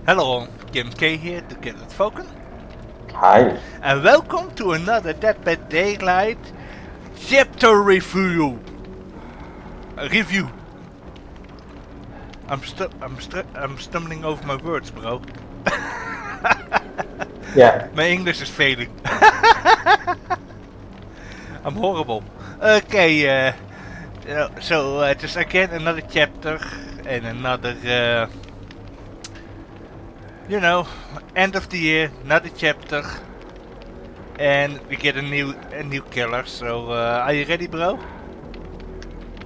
Hello, K.M.K here together with Falcon. Hi. And welcome to another Dead by Daylight chapter review. Review. I'm stumbling over my words, bro. Yeah. My English is failing. I'm horrible. Okay, so just again another chapter and another, end of the year, another chapter, and we get a new killer. So are you ready, bro?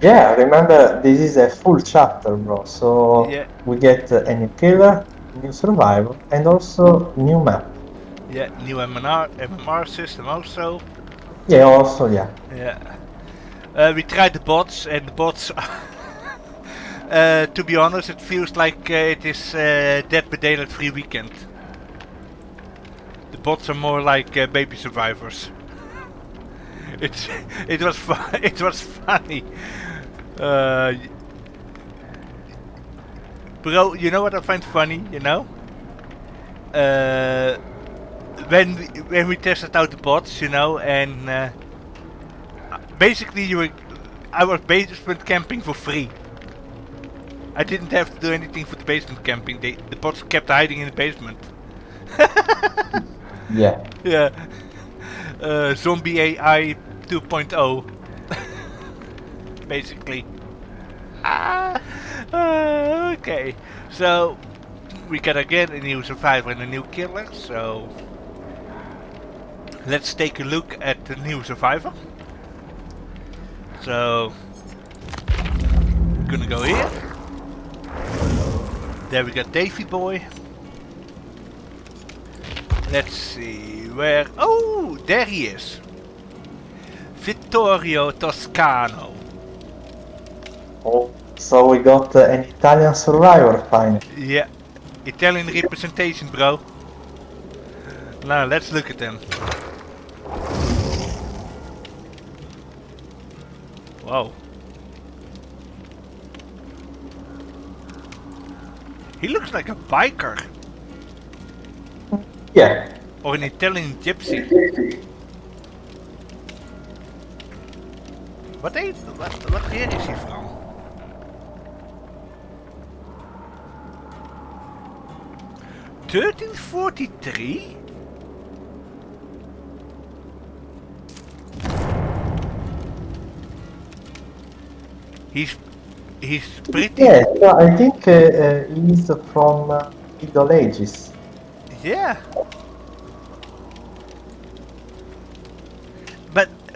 Yeah, remember this is a full chapter, bro. So Yeah, we get a new killer, new survivor, and also new map. yeah, new MMR system also. Yeah, also, yeah. Yeah, we tried the bots, and the bots. To be honest, it feels like it is Dead by Daylight free weekend. The bots are more like baby survivors. It's it was it was funny. Uh, Bro, you know what I find funny? Uh, when we tested out the bots, and basically I was basement camping for free. I didn't have to do anything for the basement camping. The bots kept hiding in the basement. Yeah. Yeah. Zombie AI 2.0. Basically. Okay. So we got again a new survivor and a new killer. So let's take a look at the new survivor. So we're gonna go here. There we got Davy Boy. Let's see where. Oh, there he is. Vittorio Toscano. Oh, so we got an Italian survivor finally. Yeah, Italian representation, bro. Now let's look at him. Wow. He looks like a biker. Yeah. Or an Italian gypsy. What year is he from? (1343) He's pretty. Yeah, so I think he's from Middle Ages. Yeah.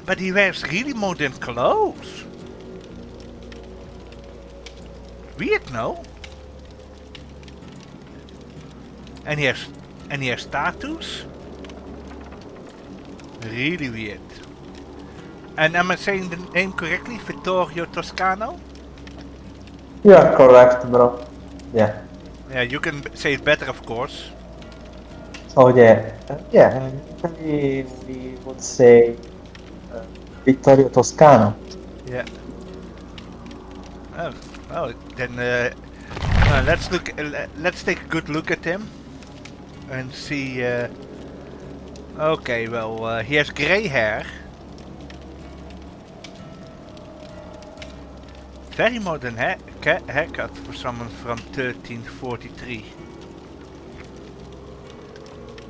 But he wears really modern clothes. Weird, no? And he has tattoos. Really weird. And am I saying the name correctly? Vittorio Toscano? You are correct, bro. Yeah. Yeah, you can say it better, of course. So yeah, yeah. In Italy we would say Vittorio Toscano. Yeah. Oh, then let's look. Let's take a good look at him and see. Okay, well, he has grey hair. Very modern haircut for someone from 1343.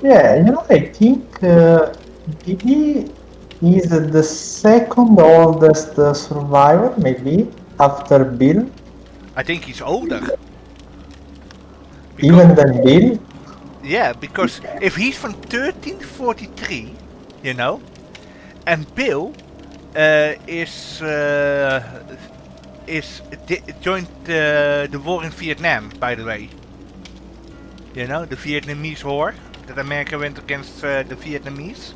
Yeah, I think he is the second oldest survivor, maybe, after Bill. I think he's older. Even than Bill? Yeah, because if he's from 1343, and Bill joined the war in Vietnam, by the way. The Vietnamese war that America went against the Vietnamese.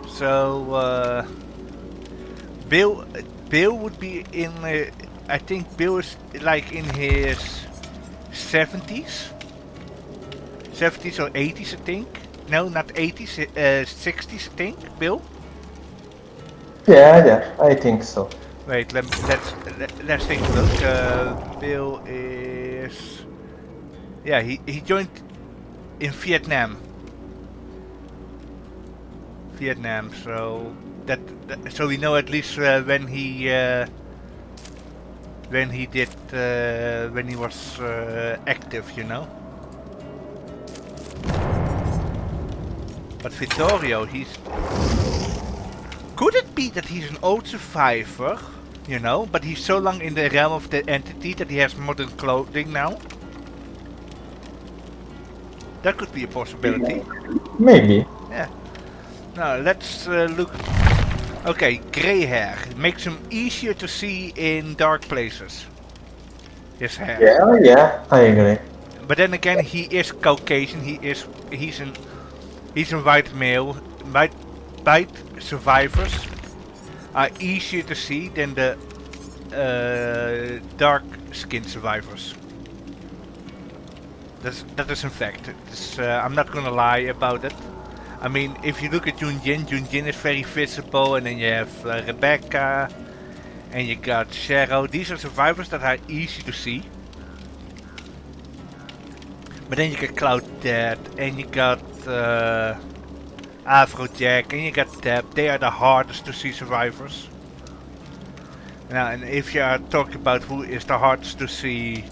So Bill would be in. I think Bill is like in his 70s, 70s or 80s, I think. No, not 80s, 60s, I think. Bill. Yeah, I think so. Wait, let's take a look. Bill is... Yeah, he joined in Vietnam. Vietnam, so so we know at least when he did when he was active, you know. But Vittorio, could it be that he's an old survivor, you know, but he's so long in the realm of the entity that he has modern clothing now? That could be a possibility. Maybe. Yeah. Now let's look. Okay, grey hair makes him easier to see in dark places. His hair. Yeah, yeah, I agree. But then again, he is Caucasian. He's a white male. White survivors are easier to see than the dark skinned survivors. That is in fact. I'm not gonna lie about it. I mean, if you look at Junjin is very visible, and then you have Rebecca, and you got Cheryl. These are survivors that are easy to see. But then you got Cloud Dead, and you got Afrojack, and you got Deb. They are the hardest to see survivors. Now, and if you are talking about who is the hardest to see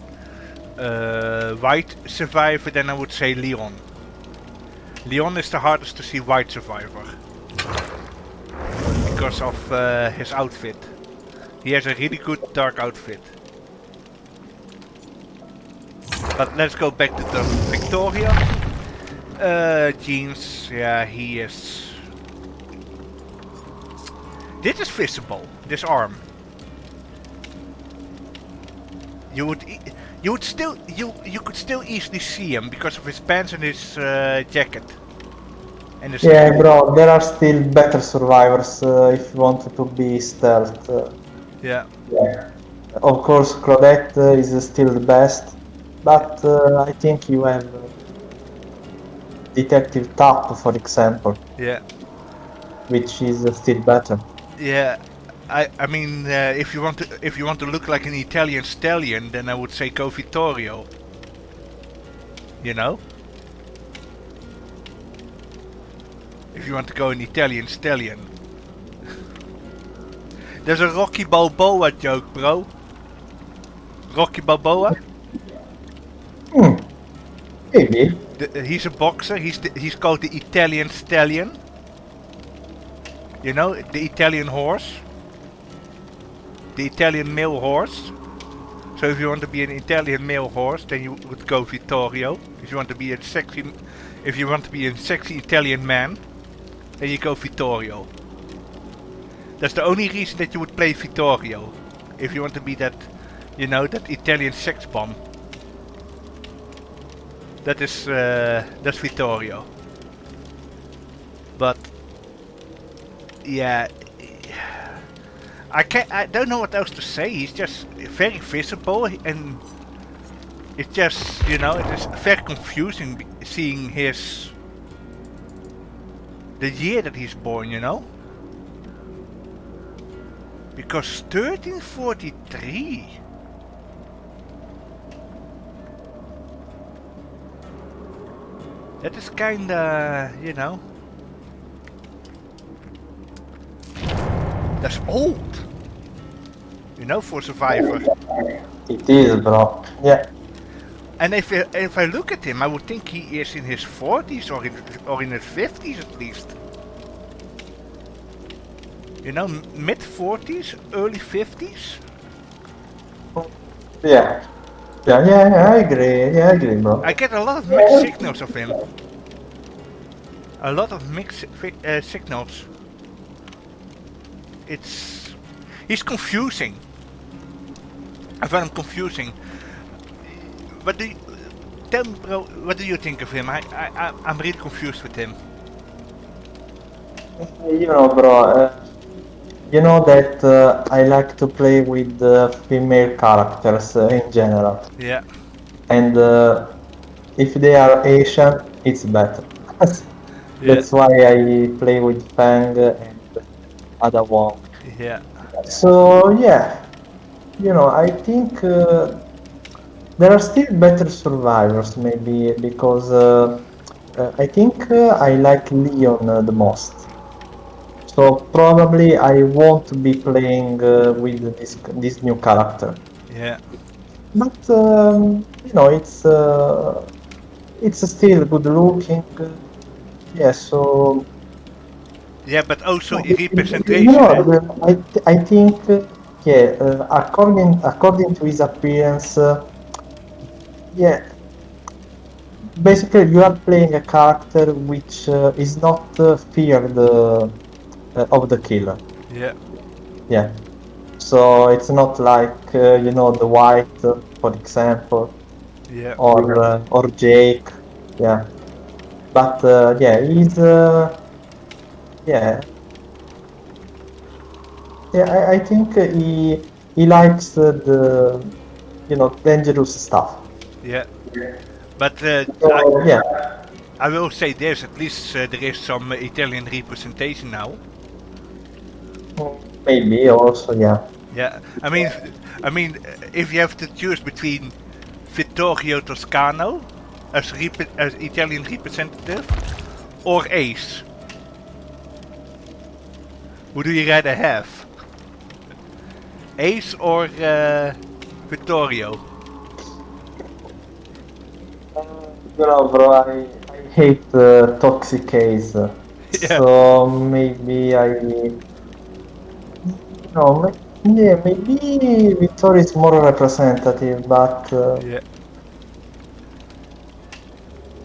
white survivor, then I would say Leon. Leon is the hardest to see white survivor. Because of his outfit. He has a really good dark outfit. But let's go back to the Victoria. Jeans, yeah, he is... This is visible, this arm. You could still easily see him because of his pants and his jacket. And his Yeah, bro, there are still better survivors if you wanted to be stealth. Yeah. Yeah. Of course, Claudette is still the best, but I think you have Detective Tap, for example. Yeah. Which is still better. Yeah. I mean, if you want to look like an Italian stallion, then I would say go Vittorio. You know? If you want to go an Italian stallion. There's a Rocky Balboa joke, bro. Rocky Balboa? Maybe. He's a boxer. He's called the Italian stallion. You know, the Italian horse. The Italian male horse. So if you want to be an Italian male horse, then you would go Vittorio. If you want to be a sexy Italian man, then you go Vittorio. That's the only reason that you would play Vittorio. If you want to be that, you know, that Italian sex bomb. That's Vittorio. But yeah, I don't know what else to say. He's just very visible, and it's just, you know, it is very confusing seeing the year that he's born, you know. Because 1343. That is kinda, you know. That's old. You know, for Survivor. It is, bro. Yeah. And if I look at him, I would think he is in his 40s or in his 50s at least. You know, mid 40s, early 50s. Yeah. Yeah, I agree. Yeah, I agree, bro. I get a lot of mixed signals of him. A lot of mixed signals. He's confusing. I find him confusing. Tell me, bro, what do you think of him? I'm really confused with him. You know, bro, you know that I like to play with female characters in general. Yeah. And if they are Asian, it's better. Yeah. That's why I play with Fang and other one. Yeah. So yeah, I think there are still better survivors, maybe because I think I like Leon the most. So probably I won't be playing with this new character. Yeah. But it's still good looking. Yeah, so Yeah, but also no, in representation, eh? I think yeah, according to his appearance, yeah, basically you are playing a character which is not feared of the killer. Yeah, Yeah, so it's not like the White, for example, yeah, or Jake. Yeah, but yeah, he's yeah, yeah. I think he likes the dangerous stuff. yeah. But So yeah, I will say this: at least there is some Italian representation now. maybe also yeah. Yeah, if you have to choose between Vittorio Toscano as Italian representative or Ace, who do you rather have? Ace or Vittorio? Bro, I hate toxic case. Yeah, So maybe yeah, maybe Vittorio is more representative, but yeah,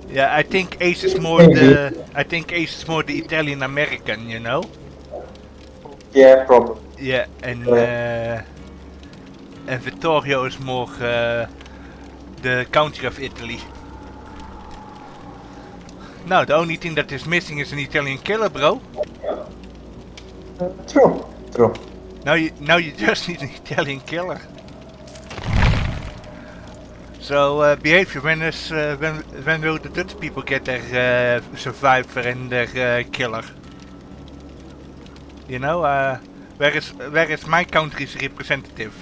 yeah. I think Ace is more maybe, the. I think Ace is more the Italian American, you know. yeah, probably. Yeah, Uh, and Vittorio is more the country of Italy. Now the only thing that is missing is an Italian killer, bro. true, true. Now you just need an Italian killer. So behavior when will the Dutch people get their survivor and their killer? You know, where is my country's representative?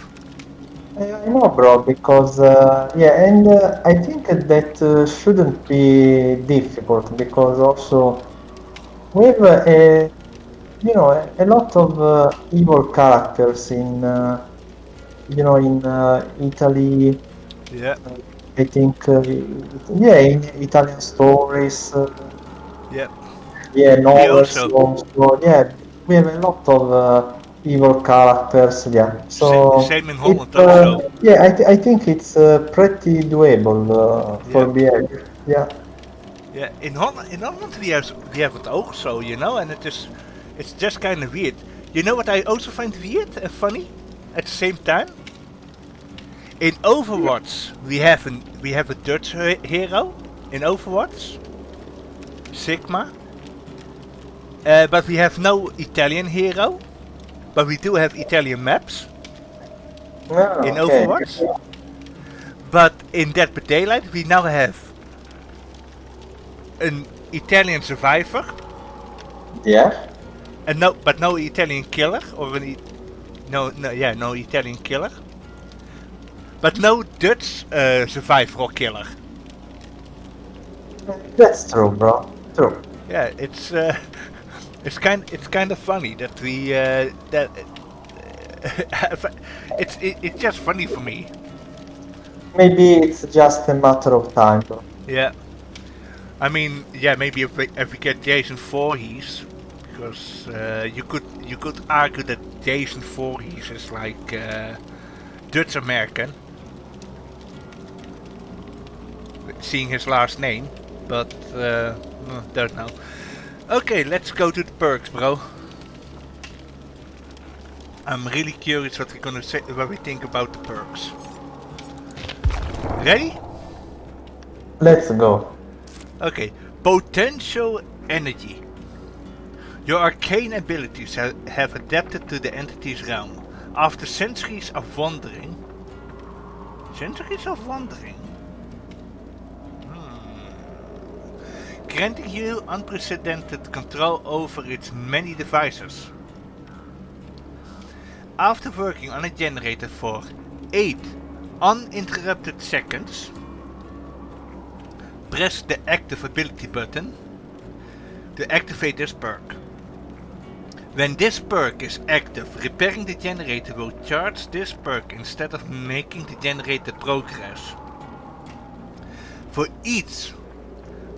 I know, bro, because yeah, and I think that shouldn't be difficult because also we have a lot of evil characters in Italy. Yeah, uh, I think, yeah, in Italian stories, yeah. yeah, Me novels also. also. Yeah, we have a lot of evil characters. Yeah, so Same in Holland also. yeah, I think it's pretty doable Yeah, for behavior. Yeah. yeah. In Holland we have it also, you know, and it's just kind of weird. You know what I also find weird and funny at the same time? In Overwatch, we have a Dutch hero in Overwatch, Sigma, but we have no Italian hero. But we do have Italian maps Ah, in okay. Overwatch. But in Dead by Daylight, we now have an Italian survivor, Yeah. and no Italian killer no Italian killer, but no Dutch survivor or killer. That's true, bro. True. Yeah, it's kind of funny that we that it's just funny for me. Maybe it's just a matter of time, bro. Yeah, yeah, maybe if we get Jason Voorhees, because you could argue that Jason Voorhees is like Dutch American, seeing his last name, but don't know. Okay, let's go to the perks, bro. I'm really curious what we're gonna say, what we think about the perks. Ready? Let's go. Okay, potential energy. Your arcane abilities have adapted to the entity's realm. After centuries of wandering. Centuries of wandering? Granting you unprecedented control over its many devices. after working on a generator for 8 uninterrupted seconds, press the active ability button to activate this perk. When this perk is active, repairing the generator will charge this perk instead of making the generator progress. For each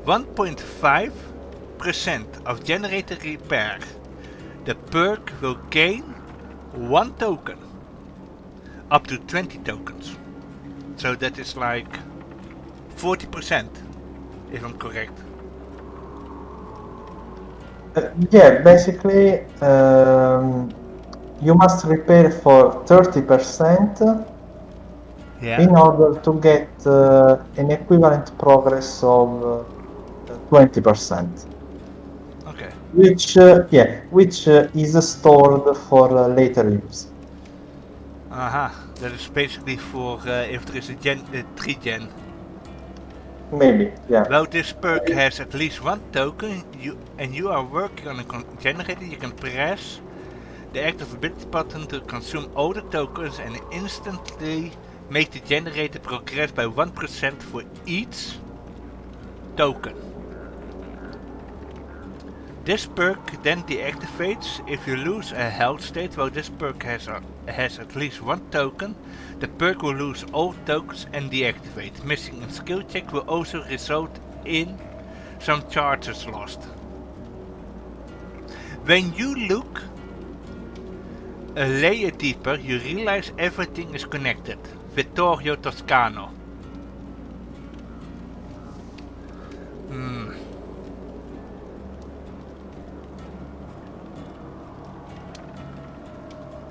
1.5% of generator repair, the perk will gain 1 token, up to 20 tokens. So that is like 40%, if I'm correct. Yeah, basically, you must repair for 30% Yeah. in order to get an equivalent progress of 20%, Okay. which is stored for later use. Aha. That is basically for if there is a 3 gen. Maybe, yeah. Well, this perk has at least 1 token, you are working on a generator, you can press the active ability button to consume all the tokens and instantly make the generator progress by 1% for each token. This perk then deactivates if you lose a health state. While this perk has at least 1 token, the perk will lose all tokens and deactivate. Missing a skill check will also result in some charges lost. When you look a layer deeper, you realize everything is connected. Vittorio Toscano.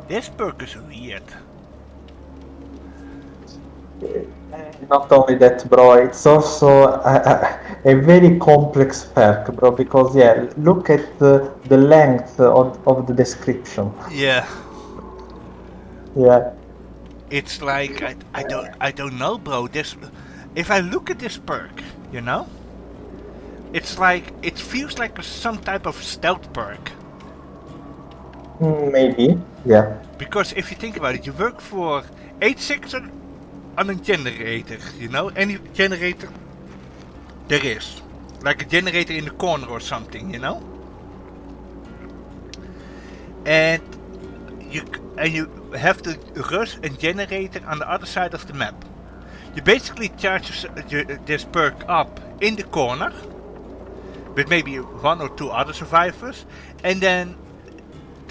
This perk is weird. Not only that, bro, it's also a very complex perk, bro, because yeah, look at the length of the description. Yeah. Yeah. It's like I don't know, bro. This, if I look at this perk, you know, it's like it feels like some type of stealth perk. Maybe, yeah. Because if you think about it, you work for 8 seconds on a generator, you know, any generator there is, like a generator in the corner or something, you know, and you have to rush a generator on the other side of the map. You basically charge this perk up in the corner with maybe 1 or 2 other survivors, and then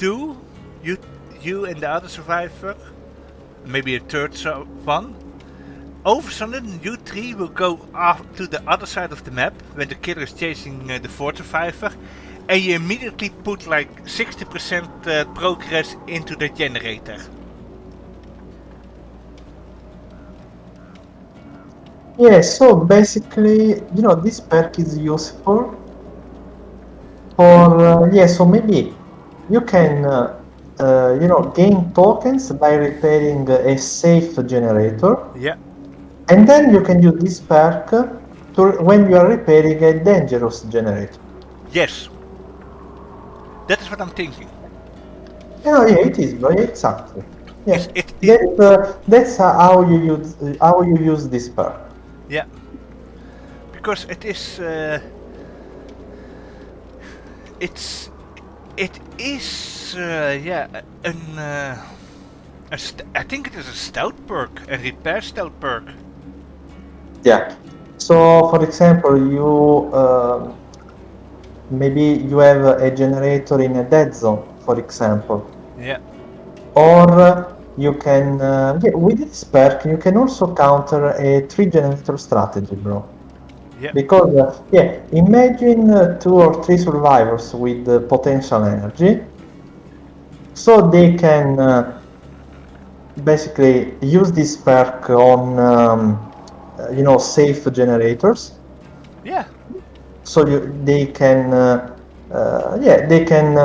you and the other survivor, maybe a third one. All of a sudden, you 3 will go off to the other side of the map when the killer is chasing the 4th survivor, and you immediately put like 60% progress into the generator. Yeah, so basically, you know, this perk is useful for, yeah, so maybe you can, you know, gain tokens by repairing a safe generator. Yeah. And then you can use this perk when you are repairing a dangerous generator. Yes. That is what I'm thinking. Yeah, yeah, it is, bro. Exactly. Yeah, It- that's how you use this perk. Yeah. Because it is. It is. Yeah. I think it is a stealth perk, a repair stealth perk. Yeah. So, for example, maybe you have a generator in a dead zone, for example. Yeah. Or you can, yeah, with this perk, you can also counter a 3 generator strategy, bro. Yeah. Because, yeah, imagine 2 or 3 survivors with potential energy. So they can basically use this perk on, you know, safe generators. Yeah. So they can, yeah, they can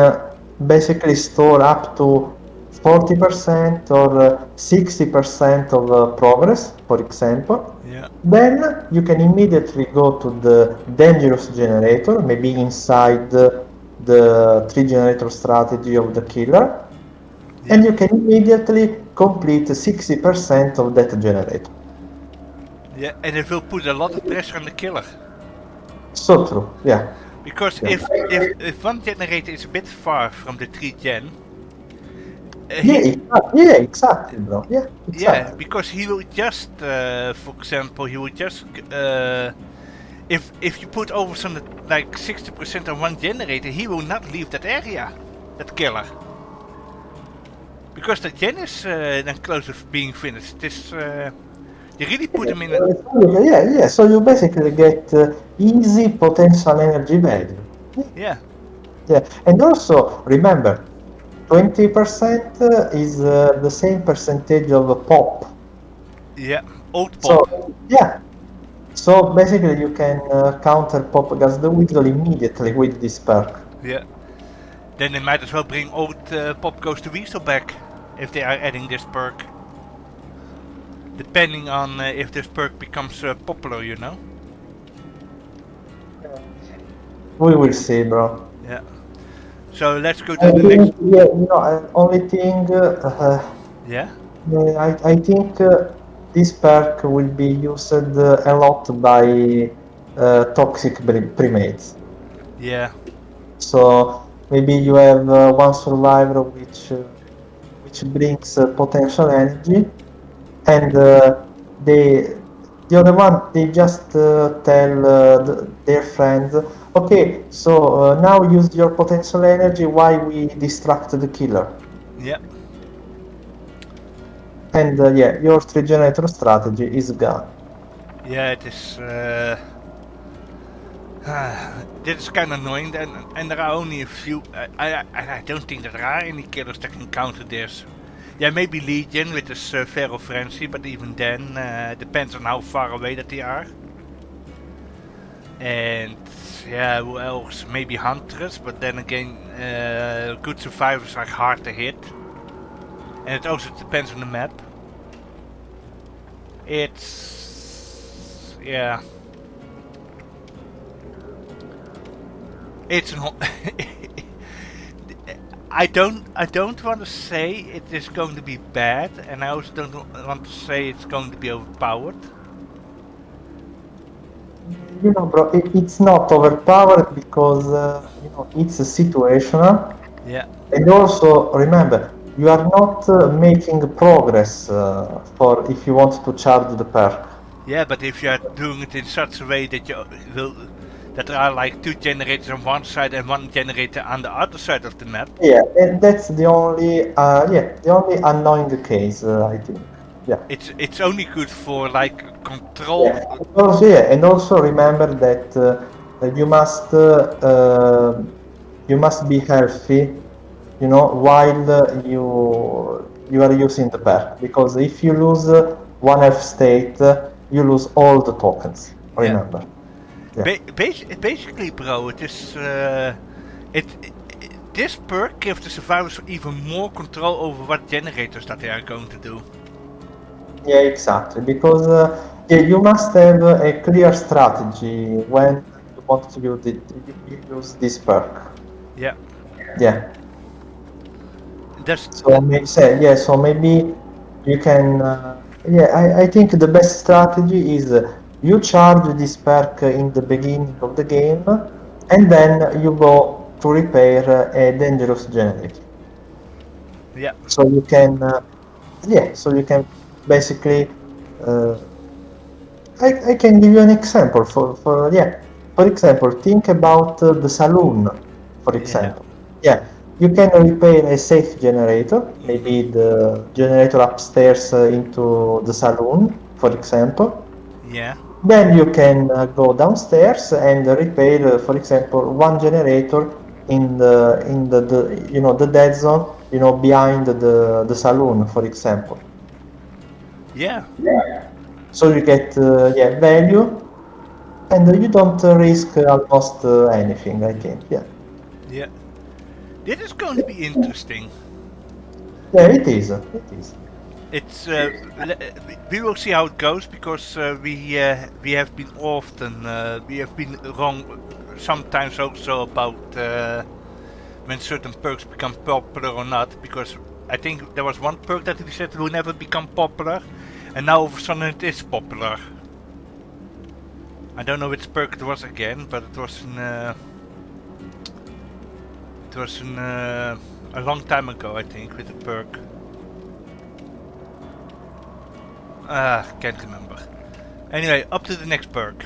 basically store up to 40% or 60% of progress, for example. Yeah. Then you can immediately go to the dangerous generator, maybe inside the 3 generator strategy of the killer. and Yeah. you can immediately complete 60% of that generator. Yeah, and it will put a lot of pressure on the killer. So true, yeah. Because Yeah, if one generator is a bit far from the 3 gen, he yeah, exactly, bro. Yeah, yeah, exactly. because he will just, for example, he will just if you put over some like 60% on one generator, he will not leave that area, that killer, because the gen is then close to being finished. This you really put him in a Yeah, yeah. So you basically get easy potential energy value. Yeah, yeah, yeah. And also remember, 20% is the same percentage of pop. yeah, old So pop, yeah. So basically, you can counter pop gas the whistle immediately with this perk. yeah. Then they might as well bring old pop goes to weasel back if they are adding this perk. Depending on if this perk becomes popular, you know. We will see, bro. Yeah. So let's go I to the next. think, yeah, only thing, Yeah. I think this perk will be used a lot by toxic primates. Yeah. So maybe you have one survivor which brings potential energy, and the other one they just tell their friends, okay, so now use your potential energy while we distract the killer. Yeah. And yeah, your three generator strategy is gone. Yeah. It is. This is kind of annoying, and there are only a few. I don't think that there are any killers that can counter this. Yeah, maybe Legion with his Feral Frenzy, but even then, depends on how far away that they are. And yeah, who else? Maybe Huntress, but then again, good survivors are hard to hit. And it also depends on the map. It's yeah. It's an. I don't want to say it is going to be bad, and I also don't want to say it's going to be overpowered. Bro, it's not overpowered because it's situational. Yeah. And also remember, you are not making progress for if you want to charge the perk. Yeah, but if you are doing it in such a way that you will, that there are like two generators on one side and one generator on the other side of the map. Yeah, and that's the only annoying case, I think. Yeah. It's only good for like control. Yeah. And also remember that you must you must be healthy, while you are using the perk. Because if you lose one health state, you lose all the tokens. Yeah. Remember. Yeah. Basically, bro, it is this perk gives the survivors even more control over what generators that they are going to do. Yeah, exactly. Because yeah, you must have a clear strategy when you want to you use this perk. Yeah. Yeah. That's So maybe you can. Yeah, I think the best strategy is you charge this perk in the beginning of the game, and then you go to repair a dangerous generator. yeah. So you can, so you can basically. Uh, I can give you an example For example, think about the saloon, for Yeah. example. Yeah, you can repair a safe generator, Mhm. maybe the generator upstairs into the saloon, for example. Yeah. Then you can go downstairs and repair, for example, one generator in the dead zone, behind the saloon, for example. Yeah. So you get value, and you don't risk almost anything, I think. Yeah. Yeah. This is going to be interesting. Yeah, it is. It is. It's we will see how it goes because we have been often we have been wrong sometimes also about when certain perks become popular or not, because I think there was one perk that he said will never become popular, and now all of a sudden it is popular. I don't know which perk it was again, but it was a long time ago, I think, with the perk. Can't remember. Anyway, up to the next perk.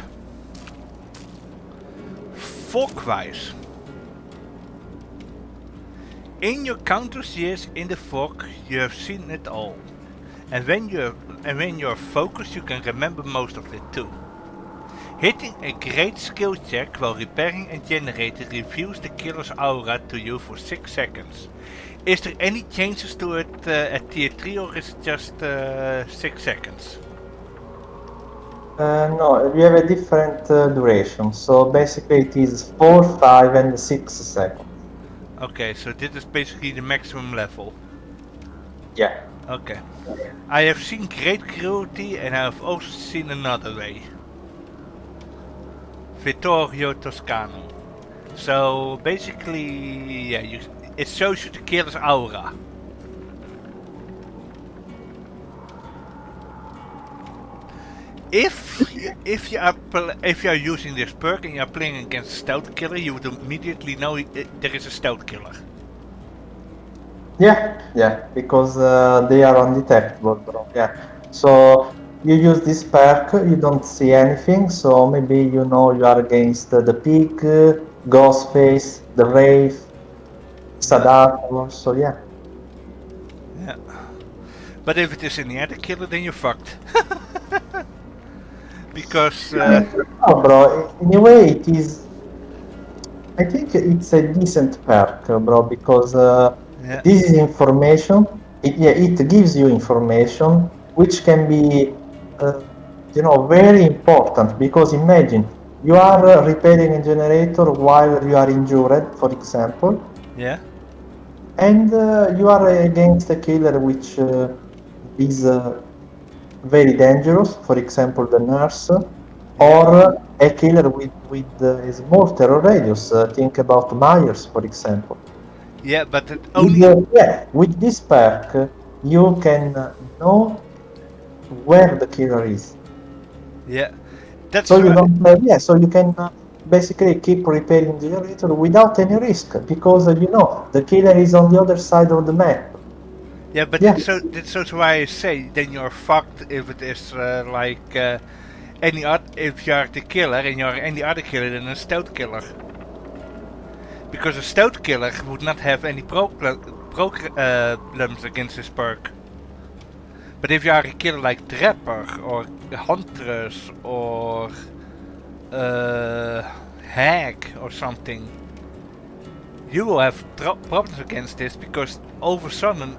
Fog-wise. In your countless years in the fog, you have seen it all. And when you're focused, you can remember most of it too. Hitting a great skill check while repairing a generator reveals the killer's aura to you for 6 seconds. Is there any changes to it at tier 3 or is it just 6 seconds? No, you have a different duration. So basically it is 4, 5 and 6 seconds. Okay, so this is basically the maximum level. Yeah. Okay. I have seen great cruelty and I have also seen another way. Vittorio Toscano. So basically, yeah, it shows you the killer's aura. If you are using this perk and you are playing against a stealth killer, you would immediately know there is a stealth killer. Yeah, because they are undetectable, bro. Yeah. So you use this perk, you don't see anything, so maybe you know you are against the pig, Ghostface, the Wraith, Sadako, so yeah. Yeah. But if it is any other killer, then you're fucked. Because No, bro, in a way it is. I think it's a decent perk, bro, because yeah, this is information. It gives you information which can be, very important. Because imagine you are repairing a generator while you are injured, for example, yeah, and you are against a killer which is very dangerous, for example, the nurse, yeah, or a killer with a small terror radius. Think about Myers, for example. yeah. But it With, only with this perk, you can know where the killer is. yeah. That's So you right. don't, so you can basically keep repairing the generator without any risk because the killer is on the other side of the map. Yeah, but Yeah, that's also why I say then you're fucked if it is any other. If you're the killer and you're any other killer than a stealth killer. Because a stealth killer would not have any problems against this perk. But if you are a killer like Trapper or Huntress or Hag or something, you will have problems against this because all of a sudden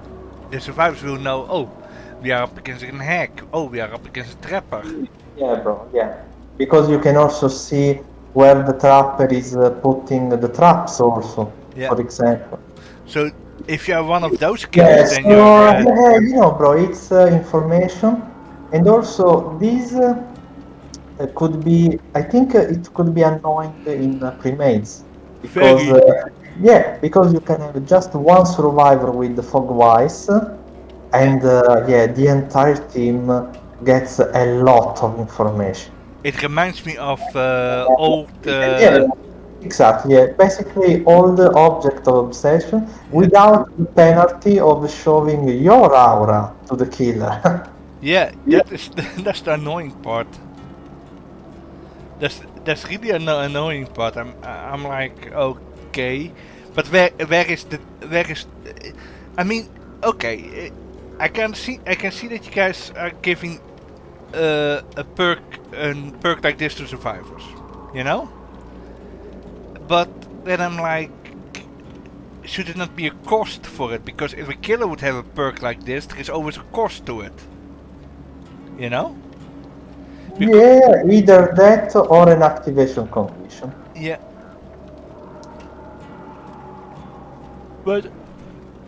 the survivors will know, oh, we are up against a Hag, oh, we are up against a Trapper. yeah, bro. Yeah, because you can also see where the trapper is putting the traps also, Yeah. for example. So if you are one of those Yeah, killers, then you're so bro, it's information, and also this could be. I think it could be annoying in primates because very. because you can have just one survivor with the Fogwise, Yeah. and the entire team gets a lot of information. It reminds me of old. Yeah, exactly. Yeah. Basically, all the object of obsession Yeah. without the penalty of showing your aura to the killer. Yeah, that is that's the annoying part. That's really an annoying part. I'm like, okay, but where is I mean, okay, I can see that you guys are giving a perk like this to survivors, you know. But then I'm like, should it not be a cost for it? Because if a killer would have a perk like this, there is always a cost to it, you know. Yeah, either that or an activation condition. Yeah, but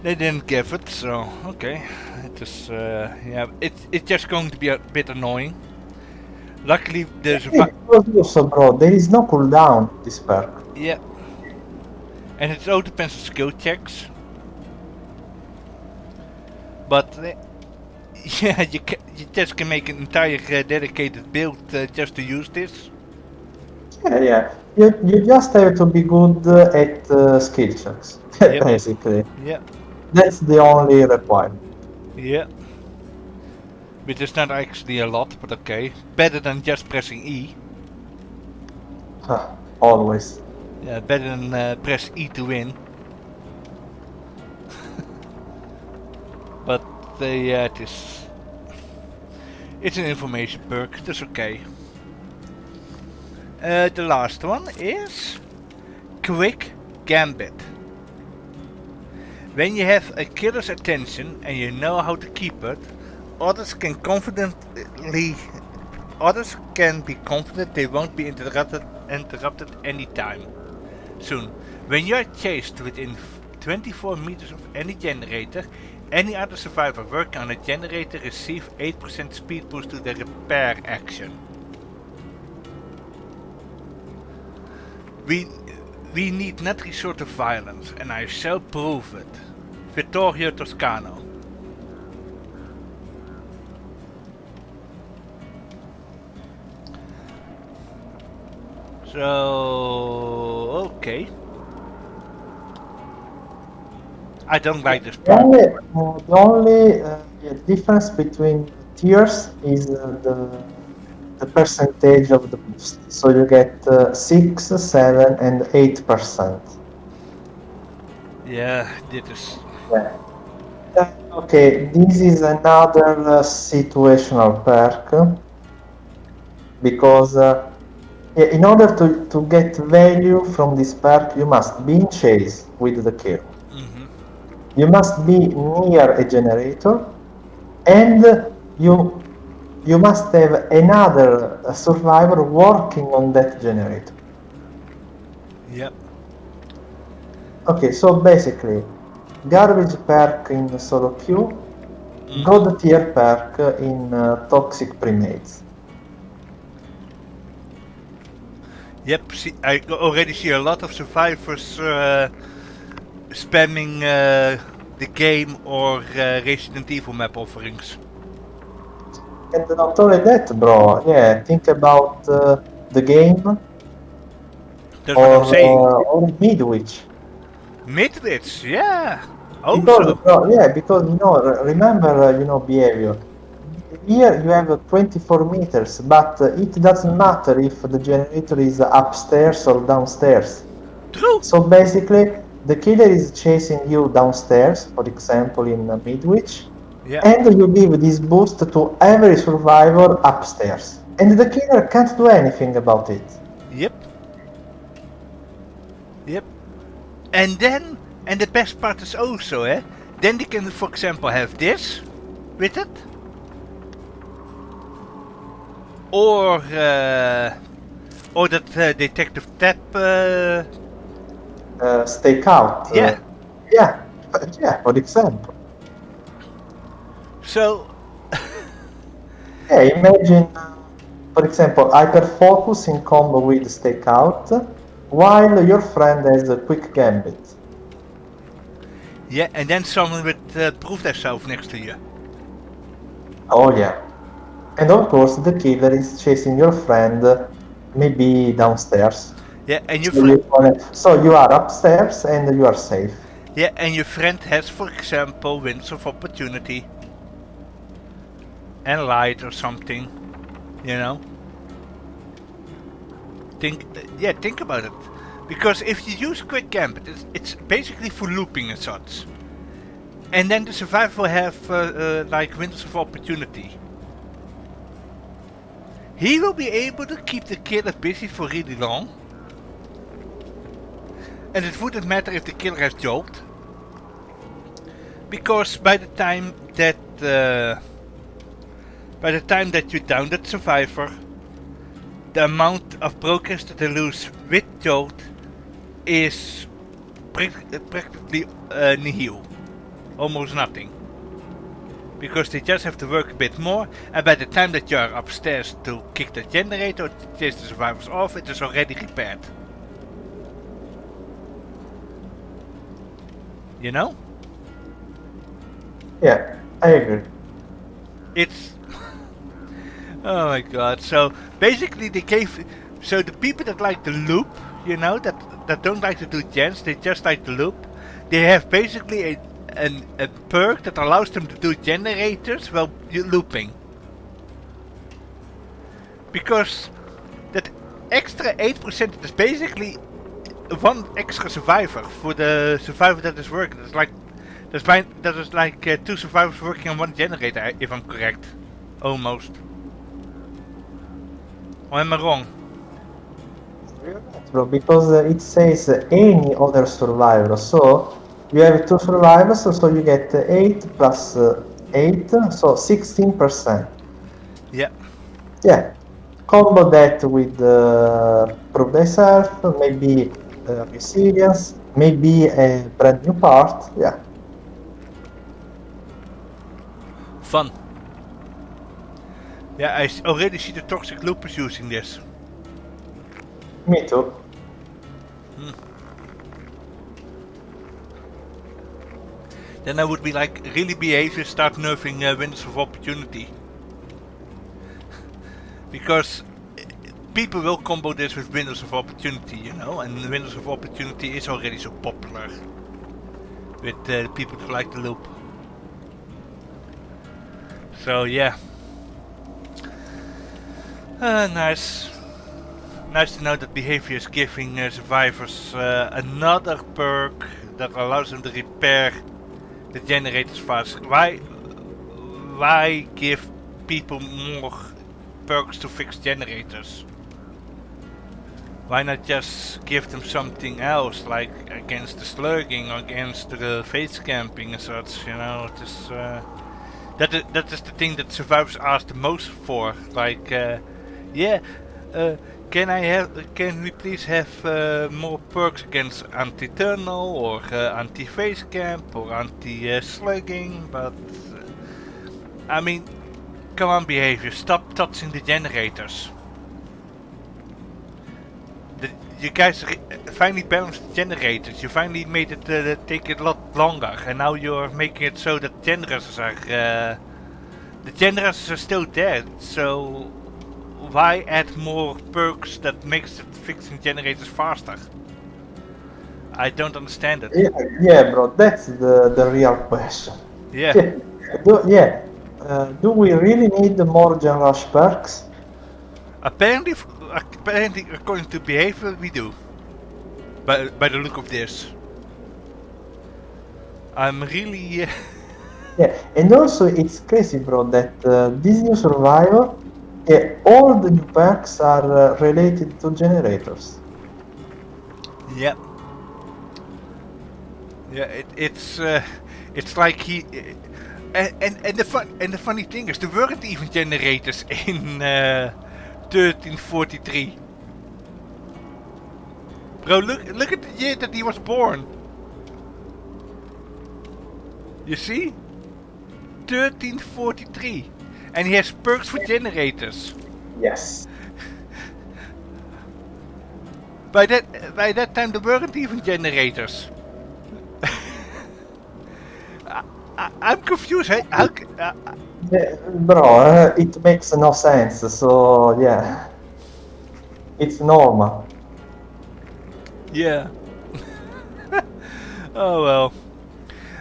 they didn't give it, so okay. It is, yeah, it's just going to be a bit annoying. Luckily, there's a Because also, bro, there is no cooldown this perk. yeah, and it all depends on skill checks. But yeah, you just can make an entire dedicated build just to use this. Yeah. You just have to be good at skill checks, Yep. basically. Yeah. That's the only requirement. Yeah. Which is not actually a lot, but okay. Better than just pressing E. Always. Yeah, better than press E to win. But yeah, it's an information perk. That's okay. The last one is Quick Gambit. When you have a killer's attention and you know how to keep it, others can be confident they won't be interrupted anytime soon. When you are chased within 24 meters of any generator, any other survivor working on a generator receive 8% speed boost to the repair action. We need not resort to violence, and I shall prove it. Vittorio Toscano. So, okay. I don't like this perk. The only difference between tiers is the percentage of the boost. So you get 6, 7, and 8%. Yeah, dit is... Yeah. Okay, this is another situational perk because in order to get value from this perk, you must be in chase with the kill. You must be near a generator, and you must have another survivor working on that generator. Yep. Okay, so basically, garbage perk in solo queue, god tier perk in toxic primates. Yep, I already see a lot of survivors spamming the game or Resident Evil map offerings. And not only that, bro, yeah, think about the game. That's what I'm saying. Or Midwich. Midwich, yeah. Because, Also. because remember, behavior. Here you have 24 meters, but it doesn't matter if the generator is upstairs or downstairs. True. So basically, the killer is chasing you downstairs, for example, in Midwich, Yeah. and you give this boost to every survivor upstairs. And the killer can't do anything about it. Yep. Yep. And the best part is also, then they can, for example, have this with it. Or that detective tab. Stakeout. Yeah. Yeah, for example. So. Yeah, imagine, for example, hyperfocus in combo with stakeout, while your friend has a quick gambit. Yeah, and then someone with proof themselves next to you. Oh yeah. And of course, the killer is chasing your friend, maybe downstairs. Yeah, and your So you are upstairs and you are safe. Yeah, and your friend has, for example, windows of opportunity and light or something, you know. Think about it, because if you use quick gambit, it's basically for looping and such. And then the survivor will have like windows of opportunity. He will be able to keep the killer busy for really long. And it wouldn't matter if the killer has jolt. Because by the time that you down that survivor, the amount of progress that they lose with jolt is practically nihil. Almost nothing. Because they just have to work a bit more, and by the time that you are upstairs to kick the generator or to chase the survivors off, it is already repaired. You know? Yeah. I agree. It's oh my god. So basically they gave so the people that like the loop, you know, that don't like to do gens, they just like the loop. They have basically a perk that allows them to do generators while you looping. Because that extra 8% is basically one extra survivor for the survivor that is working. That is like two survivors working on one generator, if I'm correct. Almost. Or am I wrong? Bro, because it says any other survivor. So you have two survivors, so you get 8 plus 8, so 16%. Yeah. Yeah. Combo that with Prove Thyself, maybe Resilience, maybe a brand new part. Yeah. Fun. Yeah, already see the toxic loopers using this. Me too. Then I would be like, really behave and start nerfing windows of opportunity. Because people will combo this with windows of opportunity, you know, and windows of opportunity is already so popular with people who like the loop. So yeah. Nice. Nice to know that behavior is giving survivors another perk that allows them to repair the generators faster. Why give people more perks to fix generators? Why not just give them something else, like against the slugging or against the face camping and such, you know? It is, that is the thing that survivors ask the most for. Like, yeah, can we please have more perks against anti-tunnel or anti-face camp or anti-slugging? But I mean, come on, behavior, stop touching the generators. You guys finally balanced the generators. You finally made it take a lot longer, and now you're making it so that generators are the generators are still there. So why add more perks that makes it fixing generators faster? I don't understand it. Yeah, bro, that's the real question. Yeah. Do we really need more Gen Rush perks? Apparently, according to behavior, we do. By the look of this, I'm really. Yeah, and also it's crazy, bro, that this new survivor, all the new perks are related to generators. Yeah. Yeah, it's like he. And the funny thing is, there weren't even generators in 1343. Bro, look at the year that he was born. You see? 1343. And he has perks for generators. Yes. By that time there weren't even generators. I'm confused. How Yeah, bro, it makes no sense, so yeah. It's normal. yeah. Oh well.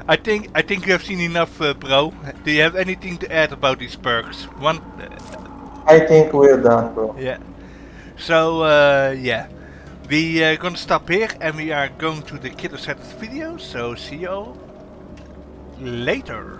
I think you have seen enough, bro. Do you have anything to add about these perks? One. I think we're done, bro. Yeah. So yeah, we are gonna stop here and we are going to the killer set video. So see you all later.